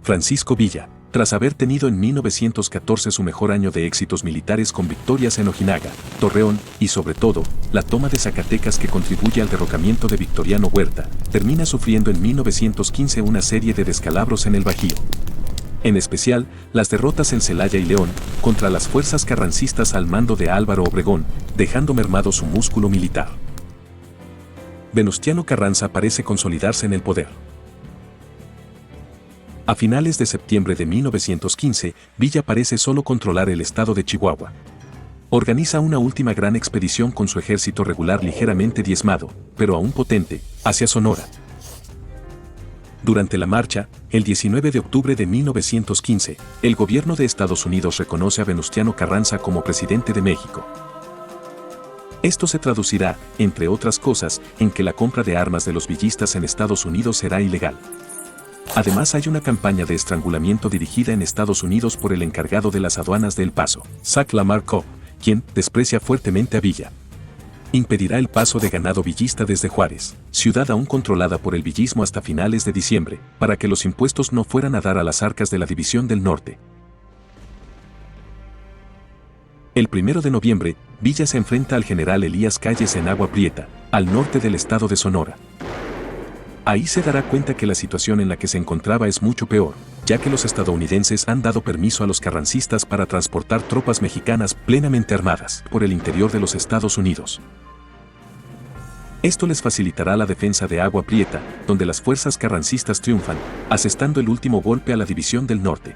Francisco Villa, tras haber tenido en 1914 su mejor año de éxitos militares con victorias en Ojinaga, Torreón y sobre todo, la toma de Zacatecas que contribuye al derrocamiento de Victoriano Huerta, termina sufriendo en 1915 una serie de descalabros en el Bajío. En especial, las derrotas en Celaya y León, contra las fuerzas carrancistas al mando de Álvaro Obregón, dejando mermado su músculo militar. Venustiano Carranza parece consolidarse en el poder. A finales de septiembre de 1915, Villa parece solo controlar el estado de Chihuahua. Organiza una última gran expedición con su ejército regular ligeramente diezmado, pero aún potente, hacia Sonora. Durante la marcha, el 19 de octubre de 1915, el gobierno de Estados Unidos reconoce a Venustiano Carranza como presidente de México. Esto se traducirá, entre otras cosas, en que la compra de armas de los villistas en Estados Unidos será ilegal. Además hay una campaña de estrangulamiento dirigida en Estados Unidos por el encargado de las aduanas de El Paso, Zach Lamar Cobb, quien desprecia fuertemente a Villa. Impedirá el paso de ganado villista desde Juárez, ciudad aún controlada por el villismo hasta finales de diciembre, para que los impuestos no fueran a dar a las arcas de la División del Norte. El 1 de noviembre, Villa se enfrenta al general Elías Calles en Agua Prieta, al norte del estado de Sonora. Ahí se dará cuenta que la situación en la que se encontraba es mucho peor, ya que los estadounidenses han dado permiso a los carrancistas para transportar tropas mexicanas plenamente armadas por el interior de los Estados Unidos. Esto les facilitará la defensa de Agua Prieta, donde las fuerzas carrancistas triunfan, asestando el último golpe a la División del Norte.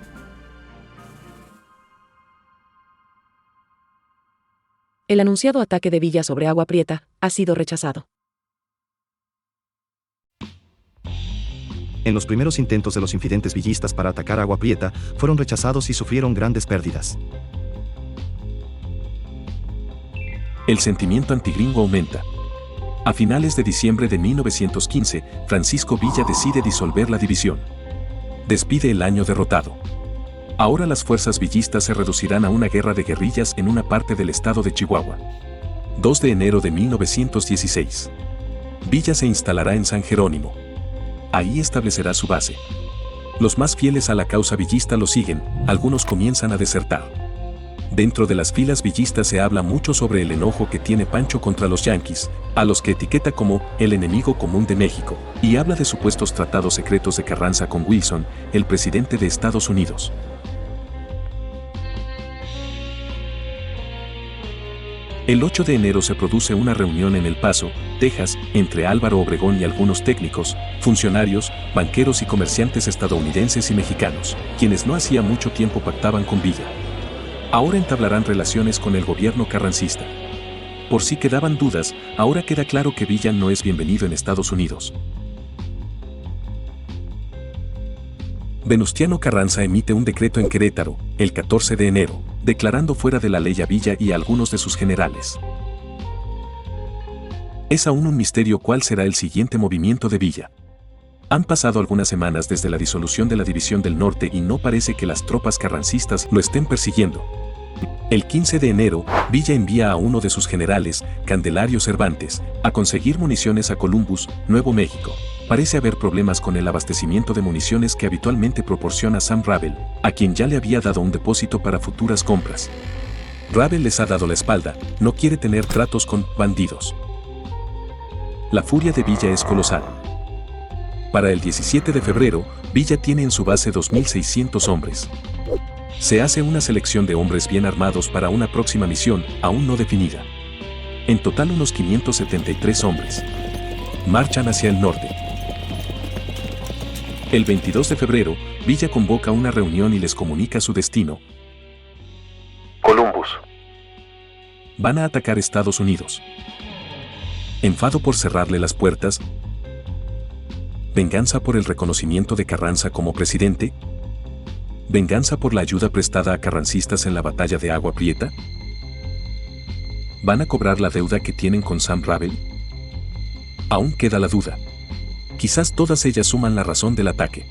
El anunciado ataque de Villa sobre Agua Prieta ha sido rechazado. En los primeros intentos de los infidentes villistas para atacar Agua Prieta, fueron rechazados y sufrieron grandes pérdidas. El sentimiento antigringo aumenta. A finales de diciembre de 1915, Francisco Villa decide disolver la división. Despide el año derrotado. Ahora las fuerzas villistas se reducirán a una guerra de guerrillas en una parte del estado de Chihuahua. 2 de enero de 1916. Villa se instalará en San Jerónimo. Ahí establecerá su base. Los más fieles a la causa villista lo siguen, algunos comienzan a desertar. Dentro de las filas villistas se habla mucho sobre el enojo que tiene Pancho contra los yanquis, a los que etiqueta como el enemigo común de México, y habla de supuestos tratados secretos de Carranza con Wilson, el presidente de Estados Unidos. El 8 de enero se produce una reunión en El Paso, Texas, entre Álvaro Obregón y algunos técnicos, funcionarios, banqueros y comerciantes estadounidenses y mexicanos, quienes no hacía mucho tiempo pactaban con Villa. Ahora entablarán relaciones con el gobierno carrancista. Por si quedaban dudas, ahora queda claro que Villa no es bienvenido en Estados Unidos. Venustiano Carranza emite un decreto en Querétaro, el 14 de enero, declarando fuera de la ley a Villa y a algunos de sus generales. Es aún un misterio cuál será el siguiente movimiento de Villa. Han pasado algunas semanas desde la disolución de la División del Norte y no parece que las tropas carrancistas lo estén persiguiendo. El 15 de enero, Villa envía a uno de sus generales, Candelario Cervantes, a conseguir municiones a Columbus, Nuevo México. Parece haber problemas con el abastecimiento de municiones que habitualmente proporciona Sam Ravel, a quien ya le había dado un depósito para futuras compras. Ravel les ha dado la espalda, no quiere tener tratos con bandidos. La furia de Villa es colosal. Para el 17 de febrero, Villa tiene en su base 2.600 hombres. Se hace una selección de hombres bien armados para una próxima misión, aún no definida. En total unos 573 hombres. Marchan hacia el norte. El 22 de febrero, Villa convoca una reunión y les comunica su destino. Columbus. Van a atacar Estados Unidos. Enfado por cerrarle las puertas. Venganza por el reconocimiento de Carranza como presidente. ¿Venganza por la ayuda prestada a carrancistas en la batalla de Agua Prieta? ¿Van a cobrar la deuda que tienen con Sam Ravel? Aún queda la duda. Quizás todas ellas suman la razón del ataque.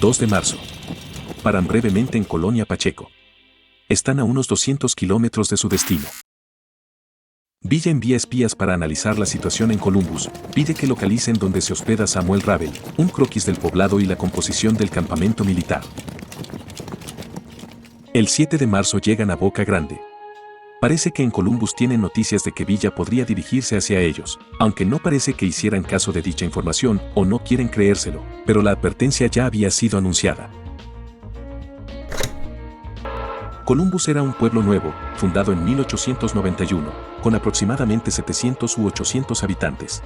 2 de marzo. Paran brevemente en Colonia Pacheco. Están a unos 200 kilómetros de su destino. Villa envía espías para analizar la situación en Columbus, pide que localicen dónde se hospeda Samuel Ravel, un croquis del poblado y la composición del campamento militar. El 7 de marzo llegan a Boca Grande. Parece que en Columbus tienen noticias de que Villa podría dirigirse hacia ellos, aunque no parece que hicieran caso de dicha información o no quieren creérselo, pero la advertencia ya había sido anunciada. Columbus era un pueblo nuevo, fundado en 1891, con aproximadamente 700 u 800 habitantes.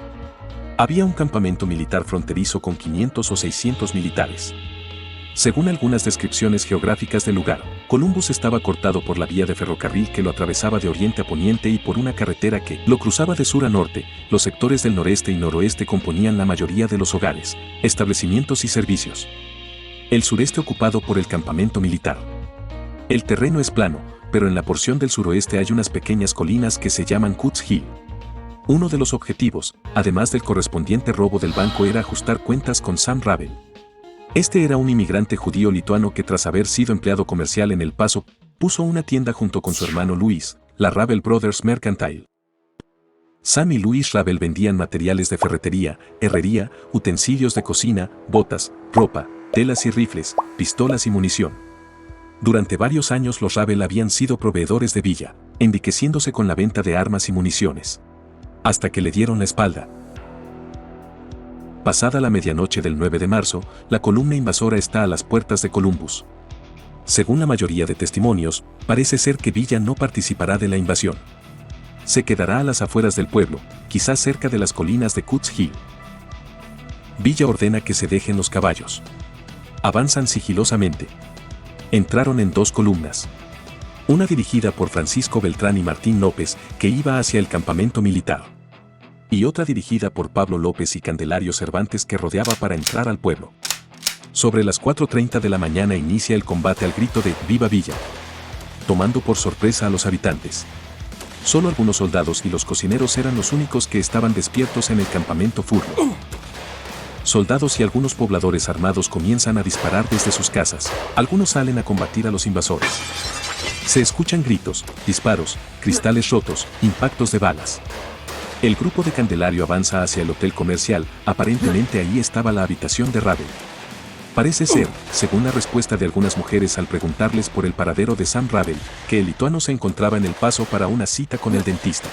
Había un campamento militar fronterizo con 500 o 600 militares. Según algunas descripciones geográficas del lugar, Columbus estaba cortado por la vía de ferrocarril que lo atravesaba de oriente a poniente y por una carretera que lo cruzaba de sur a norte. Los sectores del noreste y noroeste componían la mayoría de los hogares, establecimientos y servicios. El sureste ocupado por el campamento militar. El terreno es plano, pero en la porción del suroeste hay unas pequeñas colinas que se llaman Cuts Hill. Uno de los objetivos, además del correspondiente robo del banco, era ajustar cuentas con Sam Ravel. Este era un inmigrante judío lituano que, tras haber sido empleado comercial en El Paso, puso una tienda junto con su hermano Luis, la Ravel Brothers Mercantile. Sam y Luis Ravel vendían materiales de ferretería, herrería, utensilios de cocina, botas, ropa, telas y rifles, pistolas y munición. Durante varios años los Ravel habían sido proveedores de Villa, enriqueciéndose con la venta de armas y municiones. Hasta que le dieron la espalda. Pasada la medianoche del 9 de marzo, la columna invasora está a las puertas de Columbus. Según la mayoría de testimonios, parece ser que Villa no participará de la invasión. Se quedará a las afueras del pueblo, quizás cerca de las colinas de Cuts Hill. Villa ordena que se dejen los caballos. Avanzan sigilosamente. Entraron en dos columnas. Una dirigida por Francisco Beltrán y Martín López, que iba hacia el campamento militar. Y otra dirigida por Pablo López y Candelario Cervantes, que rodeaba para entrar al pueblo. Sobre las 4:30 de la mañana inicia el combate al grito de ¡Viva Villa!, tomando por sorpresa a los habitantes. Solo algunos soldados y los cocineros eran los únicos que estaban despiertos en el campamento Furlo. Soldados y algunos pobladores armados comienzan a disparar desde sus casas. Algunos salen a combatir a los invasores. Se escuchan gritos, disparos, cristales rotos, impactos de balas. El grupo de Candelario avanza hacia el hotel comercial. Aparentemente ahí estaba la habitación de Ravel. Parece ser, según la respuesta de algunas mujeres al preguntarles por el paradero de Sam Ravel, que el lituano se encontraba en El Paso para una cita con el dentista.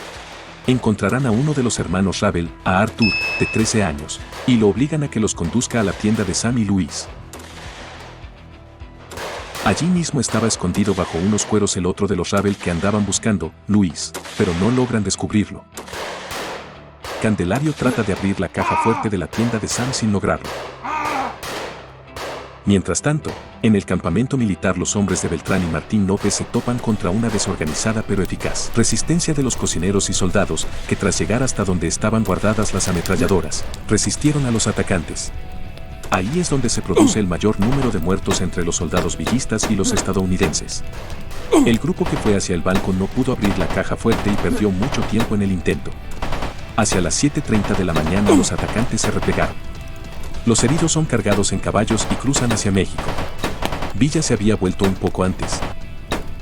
Encontrarán a uno de los hermanos Ravel, a Arthur, de 13 años, y lo obligan a que los conduzca a la tienda de Sam y Luis. Allí mismo estaba escondido bajo unos cueros el otro de los Ravel que andaban buscando, Luis, pero no logran descubrirlo. Candelario trata de abrir la caja fuerte de la tienda de Sam sin lograrlo. Mientras tanto, en el campamento militar los hombres de Beltrán y Martín López se topan contra una desorganizada pero eficaz resistencia de los cocineros y soldados, que tras llegar hasta donde estaban guardadas las ametralladoras, resistieron a los atacantes. Ahí es donde se produce el mayor número de muertos entre los soldados villistas y los estadounidenses. El grupo que fue hacia el banco no pudo abrir la caja fuerte y perdió mucho tiempo en el intento. Hacia las 7:30 de la mañana los atacantes se replegaron. Los heridos son cargados en caballos y cruzan hacia México. Villa se había vuelto un poco antes.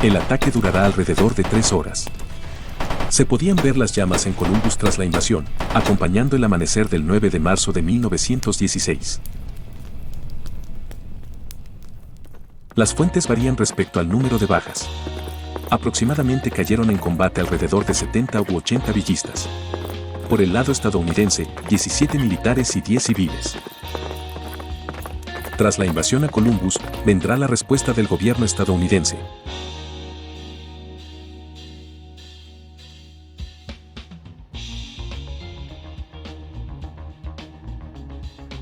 El ataque durará alrededor de 3 horas. Se podían ver las llamas en Columbus tras la invasión, acompañando el amanecer del 9 de marzo de 1916. Las fuentes varían respecto al número de bajas. Aproximadamente cayeron en combate alrededor de 70 u 80 villistas. Por el lado estadounidense, 17 militares y 10 civiles. Tras la invasión a Columbus, vendrá la respuesta del gobierno estadounidense.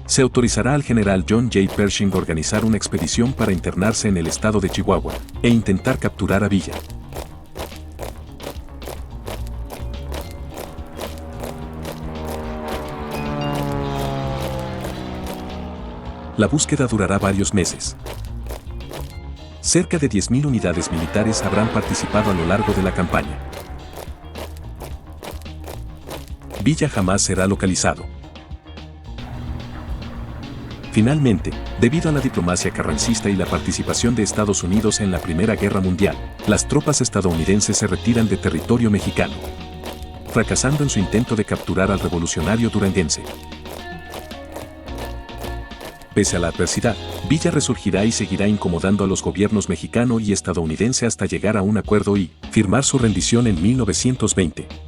Se autorizará al general John J. Pershing organizar una expedición para internarse en el estado de Chihuahua e intentar capturar a Villa. La búsqueda durará varios meses. Cerca de 10.000 unidades militares habrán participado a lo largo de la campaña. Villa jamás será localizado. Finalmente, debido a la diplomacia carrancista y la participación de Estados Unidos en la Primera Guerra Mundial, las tropas estadounidenses se retiran de territorio mexicano. fracasando en su intento de capturar al revolucionario duranguense. Pese a la adversidad, Villa resurgirá y seguirá incomodando a los gobiernos mexicano y estadounidense hasta llegar a un acuerdo y firmar su rendición en 1920.